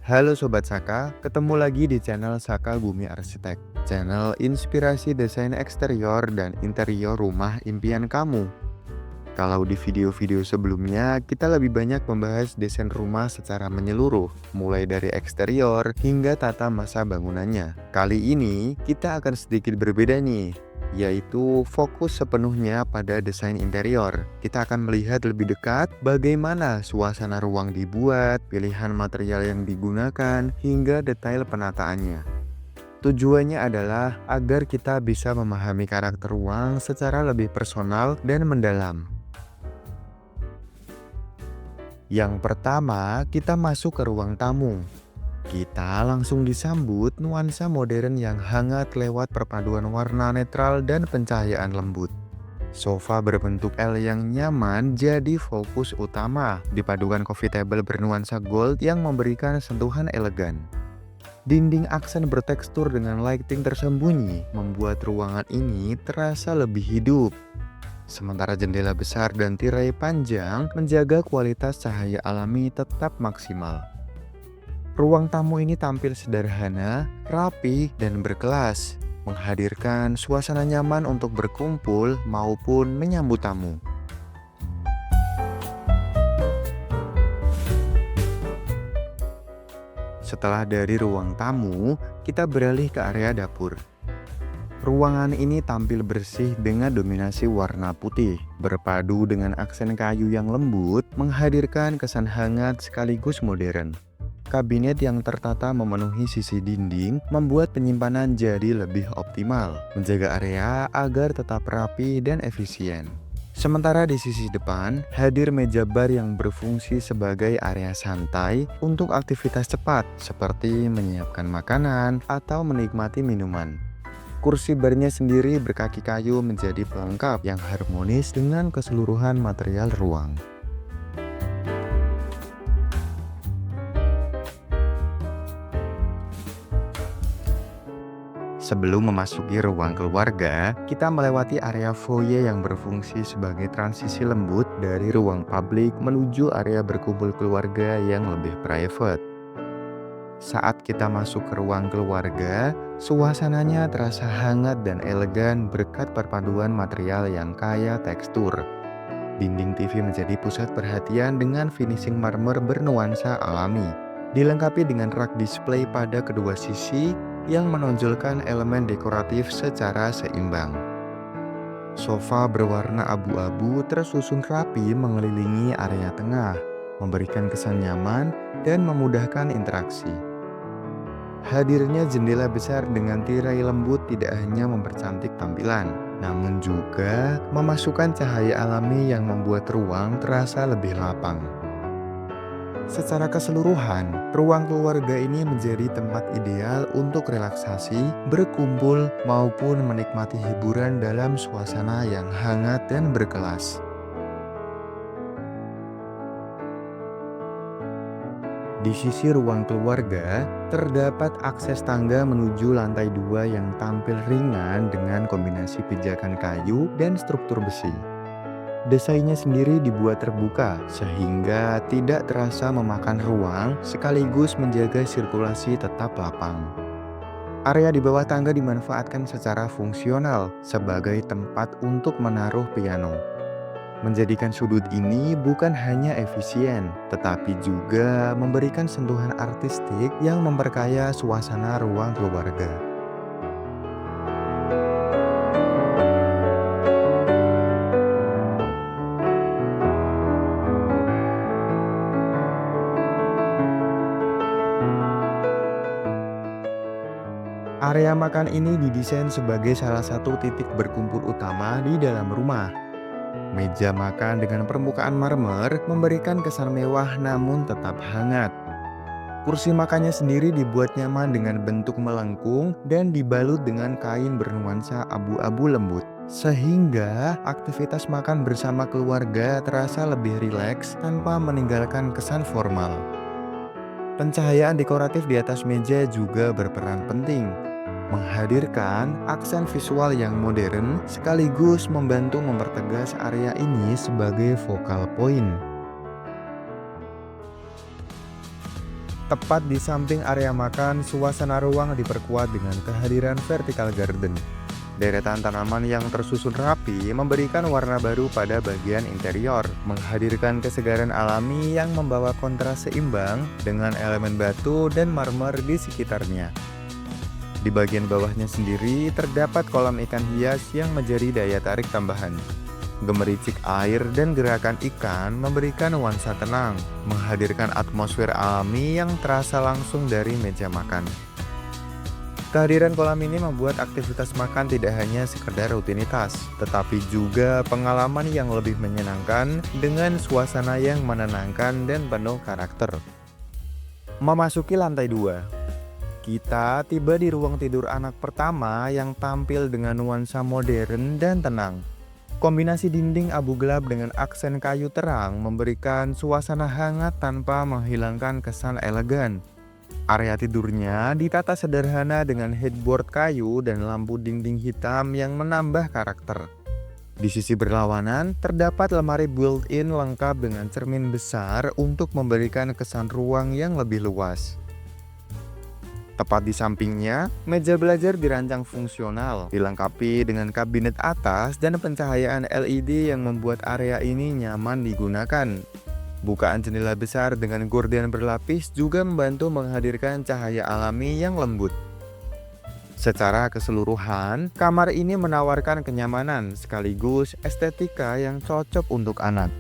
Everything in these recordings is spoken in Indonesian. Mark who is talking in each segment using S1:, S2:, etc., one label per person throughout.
S1: Halo Sobat Saka, ketemu lagi di channel Saka Bumi Arsitek, channel inspirasi desain eksterior dan interior rumah impian kamu. Kalau di video-video sebelumnya, kita lebih banyak membahas desain rumah secara menyeluruh, mulai dari eksterior hingga tata masa bangunannya. Kali ini, kita akan sedikit berbeda nih, yaitu fokus sepenuhnya pada desain interior. Kita akan melihat lebih dekat bagaimana suasana ruang dibuat, pilihan material yang digunakan, hingga detail penataannya. Tujuannya adalah agar kita bisa memahami karakter ruang secara lebih personal dan mendalam. Yang pertama, kita masuk ke ruang tamu. Kita langsung disambut nuansa modern yang hangat lewat perpaduan warna netral dan pencahayaan lembut. Sofa berbentuk L yang nyaman jadi fokus utama, dipadukan coffee table bernuansa gold yang memberikan sentuhan elegan. Dinding aksen bertekstur dengan lighting tersembunyi membuat ruangan ini terasa lebih hidup. Sementara jendela besar dan tirai panjang menjaga kualitas cahaya alami tetap maksimal. Ruang tamu ini tampil sederhana, rapi, dan berkelas, menghadirkan suasana nyaman untuk berkumpul maupun menyambut tamu. Setelah dari ruang tamu, kita beralih ke area dapur. Ruangan ini tampil bersih dengan dominasi warna putih, berpadu dengan aksen kayu yang lembut, menghadirkan kesan hangat sekaligus modern. Kabinet yang tertata memenuhi sisi dinding membuat penyimpanan jadi lebih optimal, menjaga area agar tetap rapi dan efisien. Sementara di sisi depan, hadir meja bar yang berfungsi sebagai area santai untuk aktivitas cepat, seperti menyiapkan makanan atau menikmati minuman. Kursi barnya sendiri berkaki kayu menjadi pelengkap yang harmonis dengan keseluruhan material ruang. Sebelum memasuki ruang keluarga, kita melewati area foyer yang berfungsi sebagai transisi lembut dari ruang publik menuju area berkumpul keluarga yang lebih private. Saat kita masuk ke ruang keluarga, suasananya terasa hangat dan elegan berkat perpaduan material yang kaya tekstur. Dinding TV menjadi pusat perhatian dengan finishing marmer bernuansa alami, dilengkapi dengan rak display pada kedua sisi yang menonjolkan elemen dekoratif secara seimbang. Sofa berwarna abu-abu tersusun rapi mengelilingi area tengah, memberikan kesan nyaman dan memudahkan interaksi. Hadirnya jendela besar dengan tirai lembut tidak hanya mempercantik tampilan, namun juga memasukkan cahaya alami yang membuat ruang terasa lebih lapang. Secara keseluruhan, ruang keluarga ini menjadi tempat ideal untuk relaksasi, berkumpul, maupun menikmati hiburan dalam suasana yang hangat dan berkelas. Di sisi ruang keluarga, terdapat akses tangga menuju lantai 2 yang tampil ringan dengan kombinasi pijakan kayu dan struktur besi. Desainnya sendiri dibuat terbuka, sehingga tidak terasa memakan ruang sekaligus menjaga sirkulasi tetap lapang. Area di bawah tangga dimanfaatkan secara fungsional sebagai tempat untuk menaruh piano. Menjadikan sudut ini bukan hanya efisien, tetapi juga memberikan sentuhan artistik yang memperkaya suasana ruang keluarga. Area makan ini didesain sebagai salah satu titik berkumpul utama di dalam rumah. Meja makan dengan permukaan marmer memberikan kesan mewah namun tetap hangat. Kursi makannya sendiri dibuat nyaman dengan bentuk melengkung dan dibalut dengan kain bernuansa abu-abu lembut. Sehingga aktivitas makan bersama keluarga terasa lebih rileks tanpa meninggalkan kesan formal. Pencahayaan dekoratif di atas meja juga berperan penting, menghadirkan aksen visual yang modern sekaligus membantu mempertegas area ini sebagai focal point. Tepat di samping area makan, suasana ruang diperkuat dengan kehadiran vertical garden. Deretan tanaman yang tersusun rapi memberikan warna baru pada bagian interior, menghadirkan kesegaran alami yang membawa kontras seimbang dengan elemen batu dan marmer di sekitarnya. Di bagian bawahnya sendiri terdapat kolam ikan hias yang menjadi daya tarik tambahan. Gemericik air dan gerakan ikan memberikan nuansa tenang, menghadirkan atmosfer alami yang terasa langsung dari meja makan. Kehadiran kolam ini membuat aktivitas makan tidak hanya sekedar rutinitas, tetapi juga pengalaman yang lebih menyenangkan dengan suasana yang menenangkan dan penuh karakter. Memasuki lantai 2, kita tiba di ruang tidur anak pertama yang tampil dengan nuansa modern dan tenang. Kombinasi dinding abu gelap dengan aksen kayu terang memberikan suasana hangat tanpa menghilangkan kesan elegan. Area tidurnya ditata sederhana dengan headboard kayu dan lampu dinding hitam yang menambah karakter. Di sisi berlawanan, terdapat lemari built-in lengkap dengan cermin besar untuk memberikan kesan ruang yang lebih luas. Tepat di sampingnya, meja belajar dirancang fungsional, dilengkapi dengan kabinet atas dan pencahayaan LED yang membuat area ini nyaman digunakan. Bukaan jendela besar dengan gorden berlapis juga membantu menghadirkan cahaya alami yang lembut. Secara keseluruhan, kamar ini menawarkan kenyamanan sekaligus estetika yang cocok untuk anak.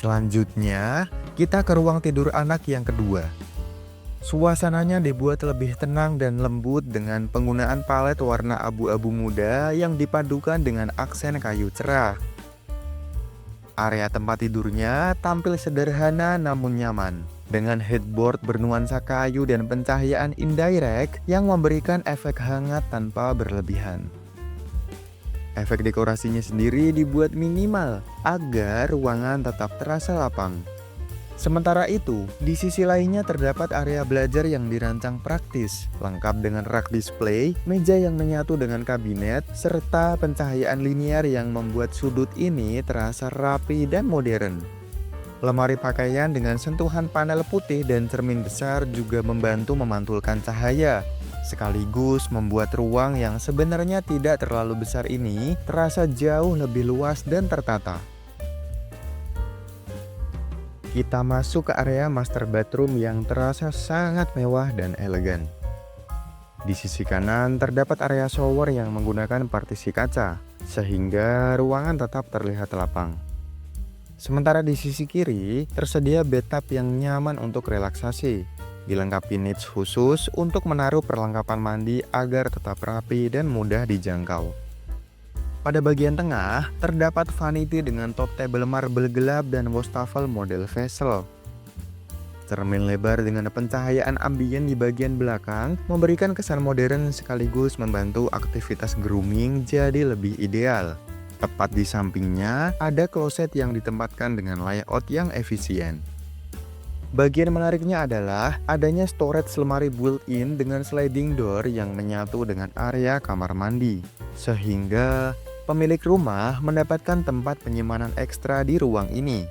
S1: Selanjutnya, kita ke ruang tidur anak yang kedua. Suasananya dibuat lebih tenang dan lembut dengan penggunaan palet warna abu-abu muda yang dipadukan dengan aksen kayu cerah. Area tempat tidurnya tampil sederhana namun nyaman, dengan headboard bernuansa kayu dan pencahayaan indirect yang memberikan efek hangat tanpa berlebihan. Efek dekorasinya sendiri dibuat minimal agar ruangan tetap terasa lapang. Sementara itu, di sisi lainnya terdapat area belajar yang dirancang praktis, lengkap dengan rak display, meja yang menyatu dengan kabinet, serta pencahayaan linear yang membuat sudut ini terasa rapi dan modern. Lemari pakaian dengan sentuhan panel putih dan cermin besar juga membantu memantulkan cahaya, sekaligus membuat ruang yang sebenarnya tidak terlalu besar ini terasa jauh lebih luas dan tertata. Kita masuk ke area master bathroom yang terasa sangat mewah dan elegan. Di sisi kanan terdapat area shower yang menggunakan partisi kaca, sehingga ruangan tetap terlihat lapang. Sementara di sisi kiri tersedia bathtub yang nyaman untuk relaksasi, dilengkapi niche khusus untuk menaruh perlengkapan mandi agar tetap rapi dan mudah dijangkau. Pada bagian tengah, terdapat vanity dengan top table marble gelap dan wastafel model vessel. Cermin lebar dengan pencahayaan ambien di bagian belakang memberikan kesan modern sekaligus membantu aktivitas grooming jadi lebih ideal. Tepat di sampingnya, ada kloset yang ditempatkan dengan layout yang efisien. Bagian menariknya adalah adanya storage lemari built-in dengan sliding door yang menyatu dengan area kamar mandi, sehingga pemilik rumah mendapatkan tempat penyimpanan ekstra di ruang ini.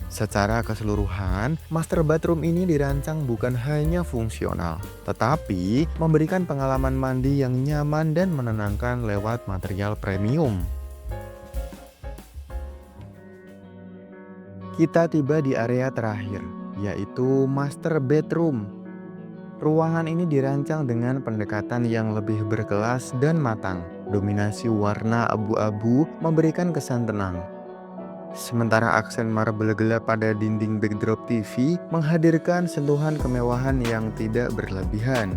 S1: Secara keseluruhan, master bathroom ini dirancang bukan hanya fungsional, tetapi memberikan pengalaman mandi yang nyaman dan menenangkan lewat material premium. Kita tiba di area terakhir, yaitu master bedroom. Ruangan ini dirancang dengan pendekatan yang lebih berkelas dan matang. Dominasi warna abu-abu memberikan kesan tenang. Sementara aksen marble gelap pada dinding backdrop TV menghadirkan sentuhan kemewahan yang tidak berlebihan.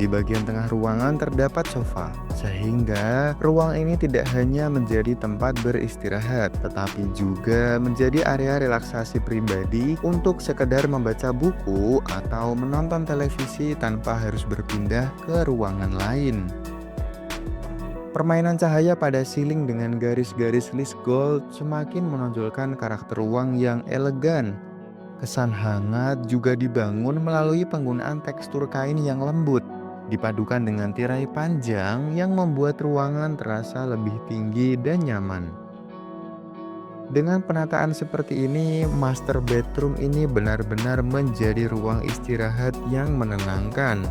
S1: Di bagian tengah ruangan terdapat sofa, sehingga ruang ini tidak hanya menjadi tempat beristirahat, tetapi juga menjadi area relaksasi pribadi untuk sekedar membaca buku atau menonton televisi tanpa harus berpindah ke ruangan lain. Permainan cahaya pada siling dengan garis-garis list gold semakin menonjolkan karakter ruang yang elegan. Kesan hangat juga dibangun melalui penggunaan tekstur kain yang lembut, dipadukan dengan tirai panjang yang membuat ruangan terasa lebih tinggi dan nyaman. Dengan penataan seperti ini, master bedroom ini benar-benar menjadi ruang istirahat yang menenangkan.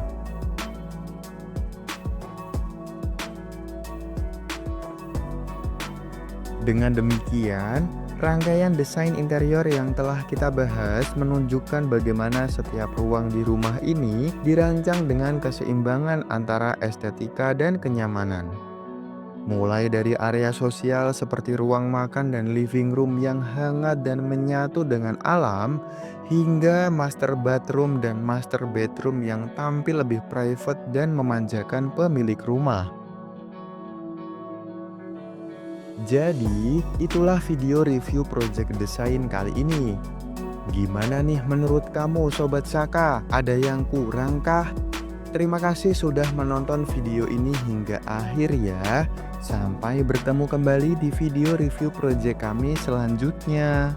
S1: Dengan demikian, rangkaian desain interior yang telah kita bahas menunjukkan bagaimana setiap ruang di rumah ini dirancang dengan keseimbangan antara estetika dan kenyamanan. Mulai dari area sosial seperti ruang makan dan living room yang hangat dan menyatu dengan alam, hingga master bathroom dan master bedroom yang tampil lebih private dan memanjakan pemilik rumah. Jadi, itulah video review project desain kali ini. Gimana nih menurut kamu Sobat Saka? Ada yang kurang kah? Terima kasih sudah menonton video ini hingga akhir ya. Sampai bertemu kembali di video review project kami selanjutnya.